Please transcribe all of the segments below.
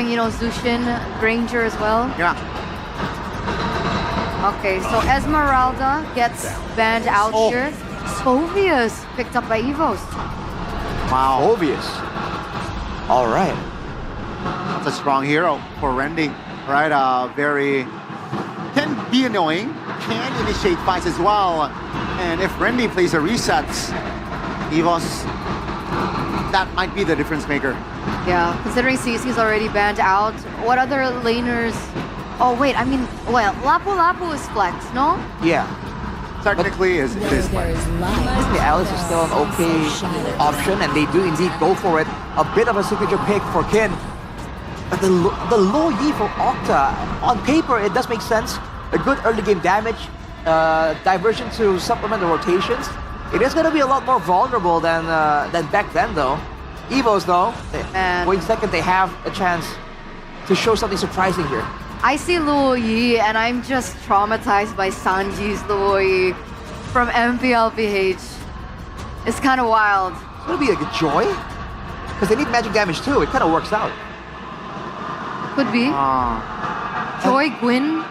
considering, you know, Zushin, Granger as well. Yeah. Okay, so Esmeralda gets banned out here. Phobius picked up by Evos. Wow. Obvious. All right. That's a strong hero for Rendy. Right? Very... Can be annoying. Can initiate fights as well. And if Rendy plays a resets, Evos, that might be the difference maker. Yeah, considering CC's already banned out, what other laners... Oh wait, I mean, well, Lapu Lapu is flex, no? Yeah. Technically, it is flex. The Alice is still an okay option, and they do indeed go for it. A bit of a signature pick for Kin. But the low Yi for Octa, on paper, it does make sense. A good early game damage, diversion to supplement the rotations. It is going to be a lot more vulnerable than back then, though. Evos, though, going second, they have a chance to show something surprising here. I see Luo Yi, and I'm just traumatized by Sanji's Luo Yi from MPL PH. It's kind of wild. It's going to be like a Joy, because they need magic damage too. It kind of works out. Could be. Joy Gwyn.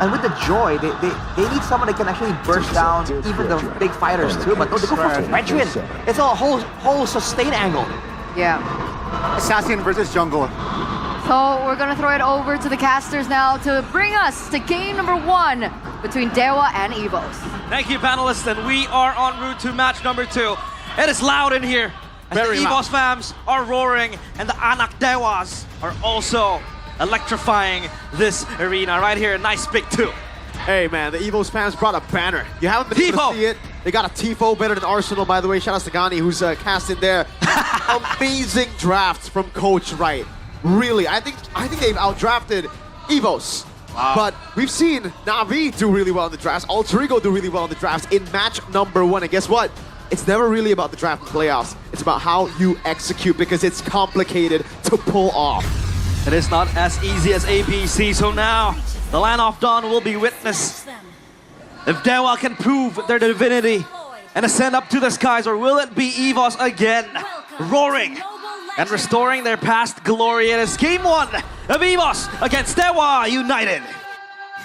And with the Joy, they need someone that can actually burst down even the big fighters too. But no, they go for Regin. It's a whole sustain angle. Yeah. Assassin versus Jungle. So we're gonna throw it over to the casters now to bring us to game number 1 between Dewa and Evos. Thank you, panelists, and we are en route to match number 2. It is loud in here. As Very the loud. Evos fans are roaring, and the Anak Dewas are also electrifying this arena right here. Nice big 2. Hey man, the Evos fans brought a banner. You haven't been able Tifo. to see it. They got a Tifo better than Arsenal, by the way. Shout out to Gani, who's cast in there. Amazing drafts from Coach Wright. Really, I think they've outdrafted Evos. Wow. But we've seen Na'Vi do really well in the drafts, Alter Ego do really well in the drafts in match number 1. And guess what? It's never really about the draft and playoffs. It's about how you execute, because it's complicated to pull off. It is not as easy as ABC, so now the Land of Dawn will be witness. If Dewa can prove their divinity and ascend up to the skies, or will it be Evos again, roaring and restoring their past glory? It is game 1 of Evos against Dewa United.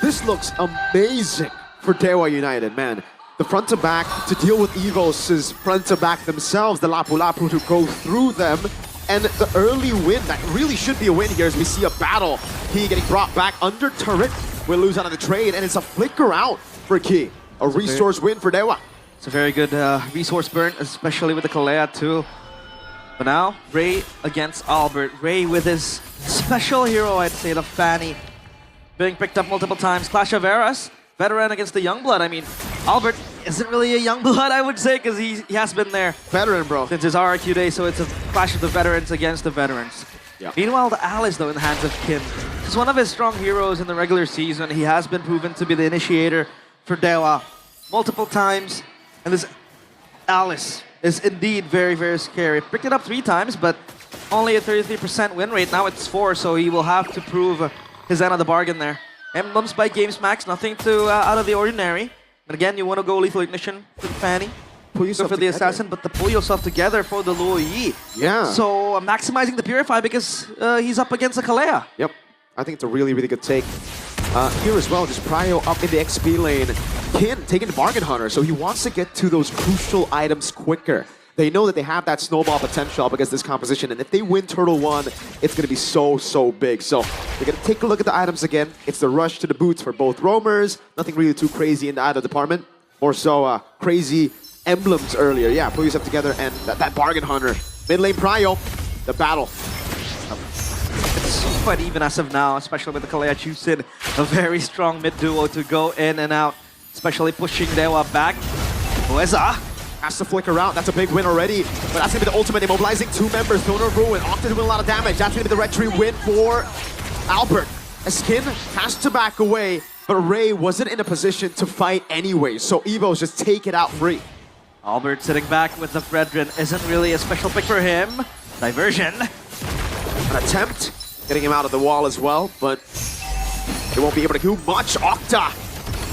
This looks amazing for Dewa United, man. The front to back to deal with Evos' front to back themselves, the Lapu Lapu to go through them, and the early win that really should be a win here as we see a battle. Key getting brought back under turret. We'll lose out on the trade, and it's a flicker out for Key. A resource win for Dewa. It's a very good resource burn, especially with the Kalea too. But now, Ray against Albert. Ray with his special hero, I'd say, the Fanny, being picked up multiple times. Clash of Eras, veteran against the Youngblood. I mean, Albert isn't really a Youngblood, I would say, because he has been there Veteran, bro. since his RRQ days, so it's a clash of the veterans against the veterans. Yeah. Meanwhile, the Alice, though, in the hands of Kim. He's one of his strong heroes in the regular season. He has been proven to be the initiator for Dewa multiple times. And this Alice is indeed very, very scary. Picked it up 3 times, but only a 33% win rate. Now it's 4, so he will have to prove his end of the bargain there. Emblems by Games Max, nothing too out of the ordinary. But again, you want to go Lethal Ignition for the Fanny. Pull Go yourself for the together. Assassin, but to pull yourself together for the Luo Yi. Yeah. So maximizing the Purify because he's up against a Kalea. Yep. I think it's a really, really good take. Here as well, just Prio up in the XP lane. Kin taking the Bargain Hunter, so he wants to get to those crucial items quicker. They know that they have that snowball potential up against this composition, and if they win Turtle 1, it's going to be so big. So we're going to take a look at the items again. It's the rush to the boots for both roamers. Nothing really too crazy in the item department. More so crazy emblems earlier. Yeah, pull yourself together, and that Bargain Hunter. Mid lane Prio, the battle. It's quite even as of now, especially with the Kalea Chusin. A very strong mid duo to go in and out, especially pushing Dewa back. Ueza Has to flicker out. That's a big win already. But that's going to be the ultimate. Immobilizing 2 members. Throne of Ruin. Octa doing a lot of damage. That's going to be the red tree win for Albert. Skin has to back away, but Ray wasn't in a position to fight anyway. So Evos just take it out free. Albert sitting back with the Fredrin isn't really a special pick for him. Diversion. An attempt getting him out of the wall as well, but they won't be able to do much. Octa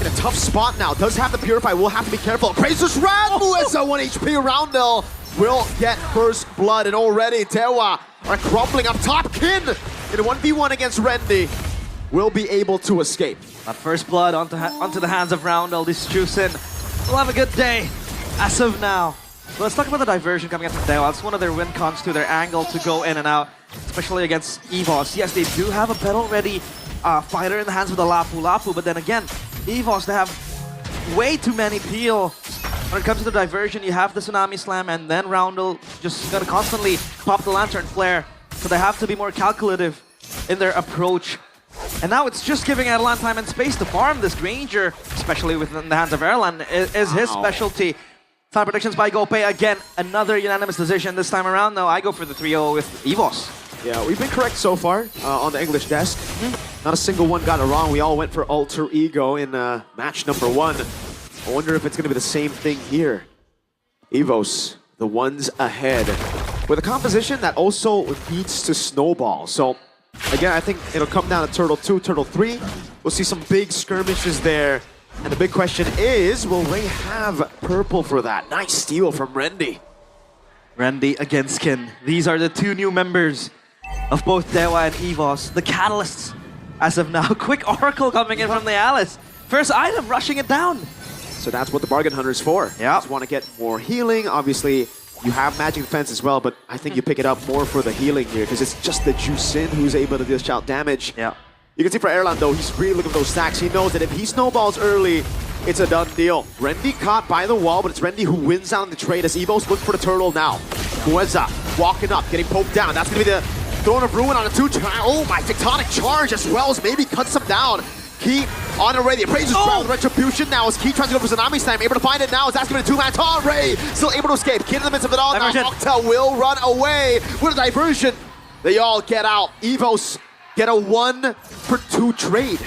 in a tough spot now. Does have the Purify. Will have to be careful. Krasus Red! It's a 1 HP Roundel will get first blood, and already Dewa are crumbling up top. Kin in a 1v1 against Rendy will be able to escape. That first blood onto the hands of Roundel. This Juicin will have a good day as of now. But let's talk about the diversion coming out from Dewa. It's one of their win cons to their angle to go in and out, especially against Evos. Yes, they do have a battle-ready fighter in the hands of the Lapu, but then again, Evos, they have way too many peel. When it comes to the diversion, you have the Tsunami Slam, and then Roundel just gonna constantly pop the Lantern Flare. So they have to be more calculative in their approach. And now it's just giving Erlan time and space to farm. This Granger, especially within the hands of Erlan, is his specialty. Time predictions by Gopay. Again, another unanimous decision this time around, though. I go for the 3-0 with Evos. Yeah, we've been correct so far on the English desk. Not a single one got it wrong. We all went for Alter Ego in match number 1. I wonder if it's going to be the same thing here. Evos, the ones ahead. With a composition that also leads to Snowball. So, again, I think it'll come down to Turtle 2, Turtle 3. We'll see some big skirmishes there. And the big question is, will they have purple for that? Nice steal from Rendy. Rendy against Kin. These are the two new members of both Dewa and Evos. The catalysts as of now. Quick Oracle coming in from the Alice. First item, rushing it down. So that's what the Bargain Hunter's for. Yeah. Just want to get more healing. Obviously, you have Magic Defense as well, but I think you pick it up more for the healing here because it's just the Juicin who's able to dish out damage. Yeah. You can see for Erlan, though, he's really looking for those stacks. He knows that if he snowballs early, it's a done deal. Rendy caught by the wall, but it's Rendy who wins out on the trade as Evos look for the turtle now. Mueza walking up, getting poked down. That's going to be the Throne of Ruin on a 2. Oh my, Tectonic Charge as well as maybe cuts him down. Key on the Ray, the Appraiser's grab with Retribution now as Key tries to go for Tsunami Slam, able to find it now as that's going to be a 2-man taunt. Ray still able to escape. Kid in the midst of it all now. Octa will run away with a diversion. They all get out. Evos get a 1-for-2 trade.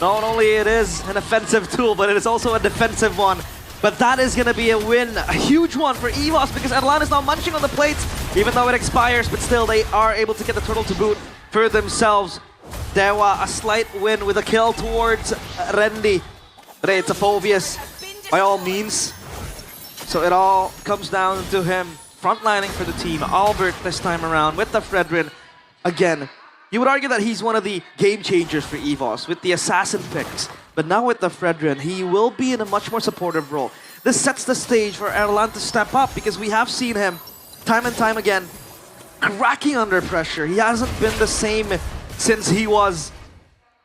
Not only it is an offensive tool, but it is also a defensive one. But that is going to be a win, a huge one for Evos because Erlan is now munching on the plates, even though it expires, but still they are able to get the turtle to boot for themselves. Dewa, a slight win with a kill towards Rendy. But hey, it's a Phobius by all means. So it all comes down to him frontlining for the team. Albert this time around with the Fredrin. Again, you would argue that he's one of the game changers for Evos with the assassin picks. But now with the Fredrin, he will be in a much more supportive role. This sets the stage for Erlan to step up because we have seen him time and time again cracking under pressure. He hasn't been the same since he was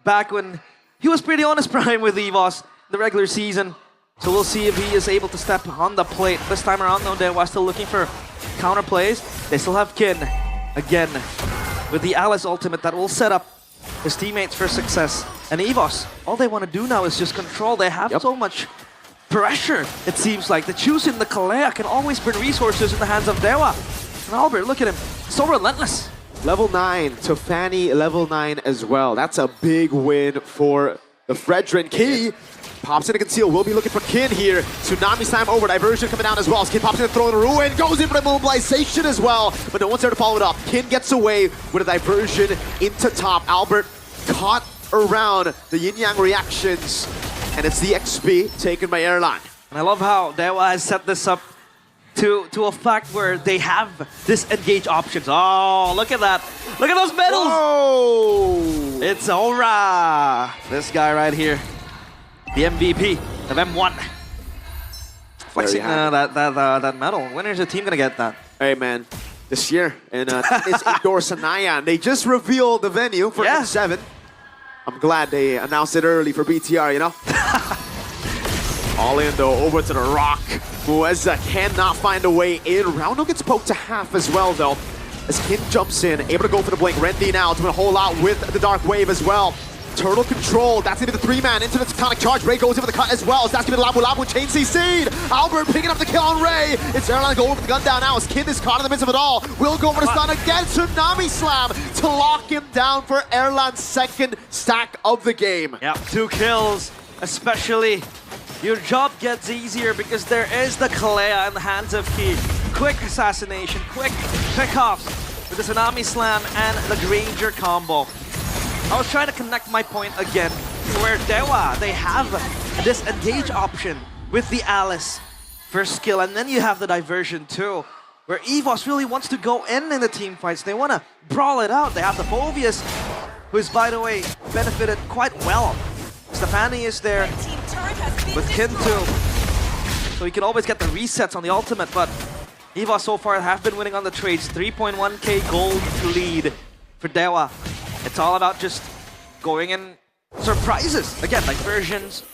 back when he was pretty on his prime with Evos the regular season. So we'll see if he is able to step on the plate. This time around, though, Dewa still looking for counter plays. They still have Kin again with the Alice ultimate that will set up his teammates for success. And Evos, all they want to do now is just control. They have so much pressure, it seems like. The Juicin, the Kalea can always bring resources in the hands of Dewa. And Albert, look at him, so relentless. Level 9 to Fanny, level 9 as well. That's a big win for the Fredrin. Key pops in a conceal. We'll be looking for Kin here. Tsunami Slam over. Diversion coming down as well. Kin pops in a throw in the ruin. Goes in for the mobilization as well. But no one's there to follow it up. Kin gets away with a diversion into top. Albert caught around the yin-yang reactions. And it's the XP taken by Erlan. And I love how Dewa has set this up to a fact where they have disengage options. Oh, look at that. Look at those medals. Oh! It's Aura. This guy right here. The MVP of M1. Flexing that medal. When is the team going to get that? Hey, man. This year. And it's indoor Sanaya. And they just revealed the venue for M7. I'm glad they announced it early for BTR, you know? All in, though, over to the rock. Mueza cannot find a way in. Roundo gets poked to half as well, though. As Kin jumps in, able to go for the blink. Rendy now doing a whole lot with the Dark Wave as well. Turtle control. That's going to be the 3-man into the Tectonic Charge. Ray goes in for the cut as well. So that's going to be the Labu Chain CC'd. Albert picking up the kill on Ray. It's Erlan going for the gun down now as Kin is caught in the midst of it all. Will go for the stun again. Tsunami Slam to lock him down for Erlan's second stack of the game. Yep, 2 kills, especially. Your job gets easier because there is the Kalea in the hands of Key. Quick assassination, quick pickoffs with the Tsunami Slam and the Granger combo. I was trying to connect my point again to where Dewa, they have this engage option with the Alice for skill, and then you have the diversion too. where Evos really wants to go in the team fights. They want to brawl it out. They have the Phobius, who is, by the way, benefited quite well. Stefani is there with Kin too, so he can always get the resets on the ultimate, but Evos so far have been winning on the trades. 3.1k gold lead for Dewa. It's all about just going in surprises. Again, like versions.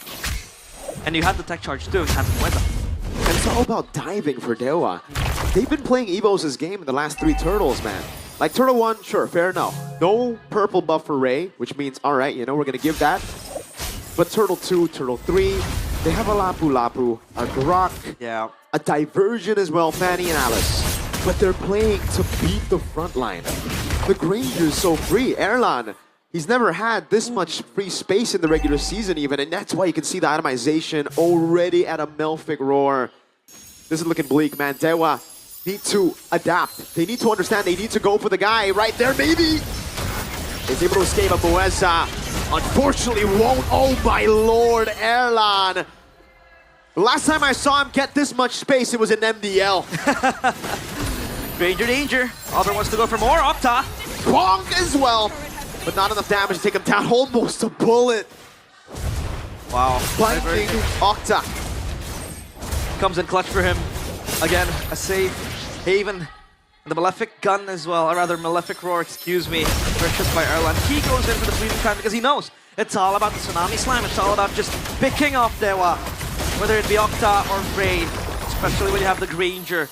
And you have the tech charge too. You have the weather. And it's all about diving for Dewa. They've been playing Evos' game in the last 3 turtles, man. Like Turtle 1, sure, fair enough. No purple buff for Ray, which means, all right, you know, we're going to give that. But Turtle 2, Turtle 3, they have a Lapu Lapu, a Grok, Yeah. a Diversion as well, Fanny and Alice. But they're playing to beat the front line. The Granger's so free. Erlan, he's never had this much free space in the regular season even, and that's why you can see the itemization already at a Melfic roar. This is looking bleak, man. Dewa need to adapt. They need to understand they need to go for the guy right there, maybe. He's able to escape a Mueza. Unfortunately won't. Oh my lord, Erlan. The last time I saw him get this much space, it was in MDL. Granger danger. Albert wants to go for more. Octa. Bonk as well. But not enough damage to take him down. Almost a bullet. Wow. Blanking Octa. Comes in clutch for him. Again, a safe haven. The Malefic gun as well, or rather Malefic roar, excuse me, purchased by Erlan. He goes in for the fleeting time because he knows it's all about the Tsunami Slam. It's all about just picking off Dewa, whether it be Octa or Ray, especially when you have the Granger.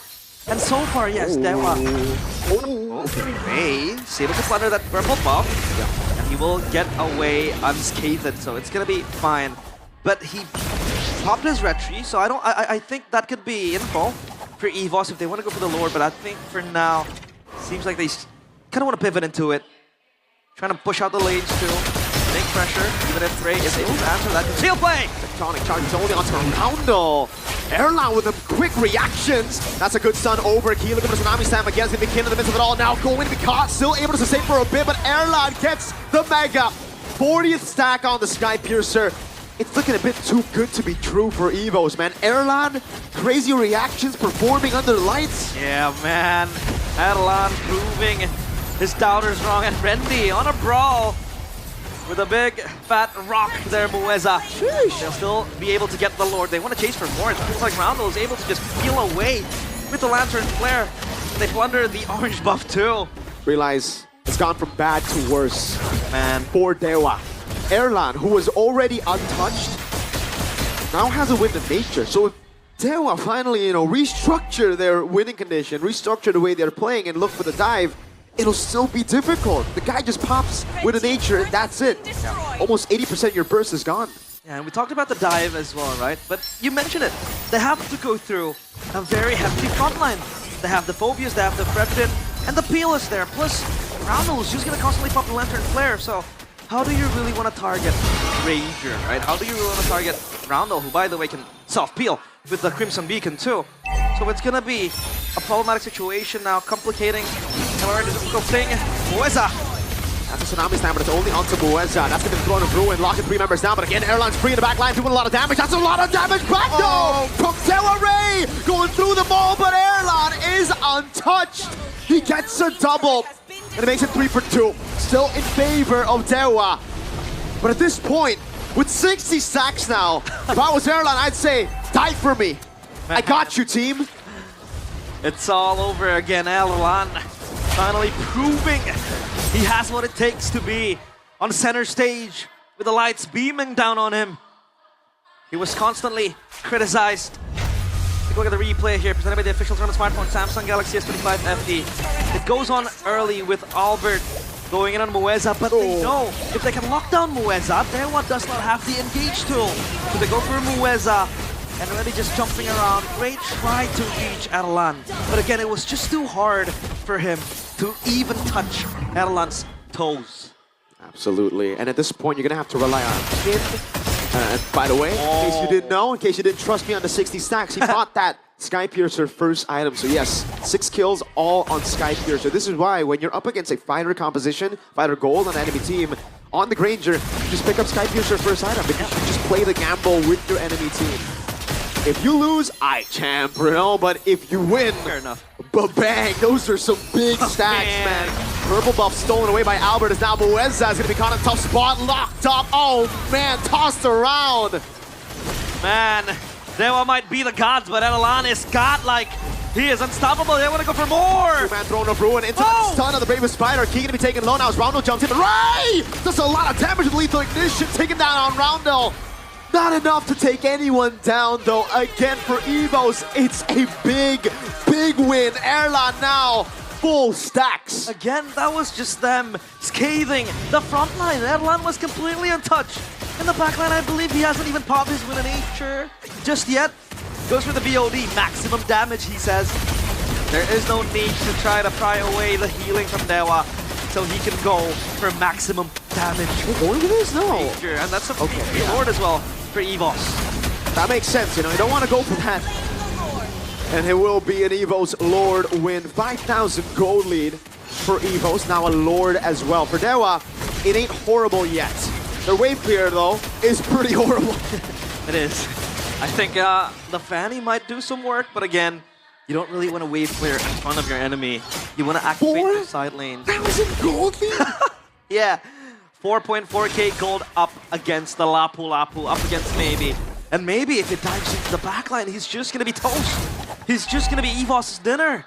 And so far, yes, Dewa. Ray is able to plunder that purple buff, and he will get away unscathed, so it's gonna be fine. But he popped his retry, so I think that could be info for Evos if they want to go for the lore, but I think for now, seems like they kind of want to pivot into it. Trying to push out the lanes too. Big pressure, even if Ray is able to answer that. Conceal play! Tectonic charges only onto Roundel. Erlan with the quick reactions. That's a good stun over key. Looking for Tsunami Slam against the Kin in the midst of it all. Now going to be caught, still able to sustain for a bit, but Erlan gets the Mega. 40th stack on the Sky Piercer. It's looking a bit too good to be true for Evos, man. Erlan, crazy reactions, performing under lights. Yeah, man. Erlan proving his doubters wrong, and Rendy on a brawl with a big fat rock there, Mueza. They'll still be able to get the Lord. They want to chase for more. It feels like Roundel is able to just peel away with the Lantern Flare. And they plunder the orange buff too. Realize it's gone from bad to worse, Man. for Dewa. Erlan, who was already untouched, now has a win of nature. So if Dewa finally, restructure their winning condition, restructure the way they're playing and look for the dive, it'll still be difficult. The guy just pops with a nature and that's it. Almost 80% of your burst is gone. Yeah, and we talked about the dive as well, right? But you mentioned it. They have to go through a very hefty front line. They have the Phobias, they have the Predator, and the Peel is there. Plus, Roundel is just going to constantly pop the Lantern Flare, so how do you really want to target Ranger, right? How do you really want to target Roundel, who, by the way, can self-peel with the Crimson Beacon, too? So it's going to be a problematic situation now, complicating a very difficult thing. Mueza. That's a Tsunami Slam, but it's only onto Mueza. That's going to be thrown in Ruin, locking 3 members down. But again, Erlan's free in the back line, doing a lot of damage. That's a lot of damage back, though! From Dewa Ray, going through the ball, but Erlan is untouched. He gets a double, and it makes it 3 for 2. Still in favor of Dewa. But at this point, with 60 stacks now, if I was Erlan, I'd say, die for me. I got you, team. It's all over again. Erlan finally proving he has what it takes to be on center stage with the lights beaming down on him. He was constantly criticized. Take a look at the replay here, presented by the official tournament smartphone, Samsung Galaxy S25 FE. It goes on early with Albert going in on Mueza, but they know if they can lock down Mueza, Dewa does not have the engage tool. So they go for Mueza, and really just jumping around. Ray tried to reach Erlan, but again, it was just too hard for him to even touch Erlan's toes. Absolutely. And at this point, you're going to have to rely on Kin. And by the way, in case you didn't know, in case you didn't trust me on the 60 stacks, he bought that Sky Piercer first item. So yes, 6 kills all on Sky Piercer. This is why when you're up against a fighter composition, fighter gold on the enemy team, on the Granger, you just pick up Sky Piercer first item because you just play the gamble with your enemy team. If you lose, I champ, Bruno. But if you win, Fair enough. bang, those are some big stacks, man. Purple buff stolen away by Albert as now Bueza is going to be caught in a tough spot, locked up. Oh man, tossed around. Man, Dewa might be the gods, but Elan is godlike. He is unstoppable. They want to go for more. Man thrown of ruin into the stun of the Bravest Spider. Key going to be taken low now as Roundel jumps in. But Ray does a lot of damage with lethal ignition, taken down on Roundel. Not enough to take anyone down though. Again for Evos, it's a big win. Erlan now full stacks. Again, that was just them scathing the front line. Erlan was completely untouched. In the back line, I believe he hasn't even popped his Win Nature just yet. Goes for the BOD, maximum damage, he says. There is no need to try to pry away the healing from Dewa so he can go for maximum damage. Going to this? No. And that's a reward as well for Evos. That makes sense, you know, you don't want to go for that. And it will be an Evos Lord win. 5,000 gold lead for Evos, now a Lord as well. For Dewa, it ain't horrible yet. Their wave clear, though, is pretty horrible. It is. I think the Fanny might do some work, but again, you don't really want to wave clear in front of your enemy. You want to activate the side lanes. That was in gold lead? Yeah. 4.4k gold up against the Lapu Lapu, up against Maybe. And Maybe if it dives into the backline, he's just going to be toast. He's just going to be Evos' dinner.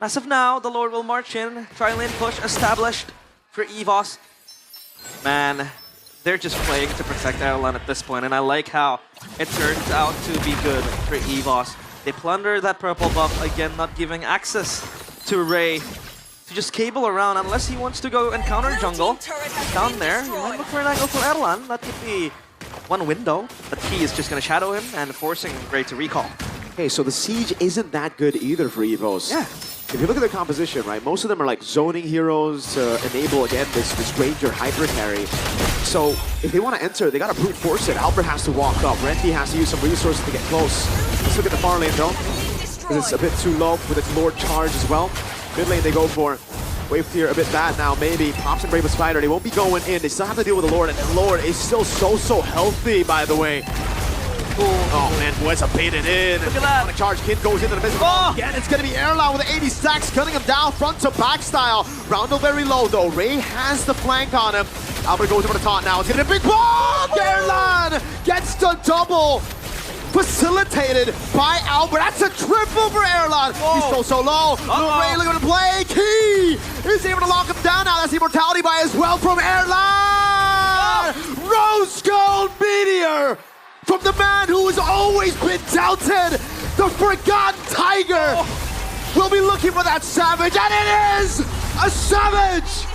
As of now, the Lord will march in. Tri-lane push established for Evos. Man, they're just playing to protect Erlan at this point, and I like how it turns out to be good for Evos. They plunder that purple buff, again not giving access to Ray to just cable around unless he wants to go and counter jungle. Down there, you might look for an angle for Erlan. That could be one window, but he is just going to shadow him and forcing Ray to recall. Okay, so the siege isn't that good either for Evos. Yeah. If you look at their composition, right, most of them are like zoning heroes to enable, again, this Ranger Hydra carry. So if they want to enter, they got to brute force it. Albert has to walk up. Renty has to use some resources to get close. Let's look at the far lane, though, because it's a bit too low with its Lord charge as well. Mid lane they go for. Wave clear a bit bad now, maybe. Pops and Bravest Spider, they won't be going in. They still have to deal with the Lord, and the Lord is still so healthy, by the way. Oh man, Bueza baited in. Look at that. The charge kid goes into the business. Oh! Again, it's going to be Erlan with 80 stacks, cutting him down front to back style. Roundel very low though. Ray has the flank on him. Albert goes over the taunt now. It's going to be a big bomb! Erlan gets the double. Facilitated by Albert. That's a triple for Erlan. He's so low. Little Ray looking to play. Key is able to lock him down now. That's the immortality buy as well from Erlan. Rose Gold Meteor from the man who has always been doubted. The Forgotten Tiger will be looking for that Savage, and it is a Savage.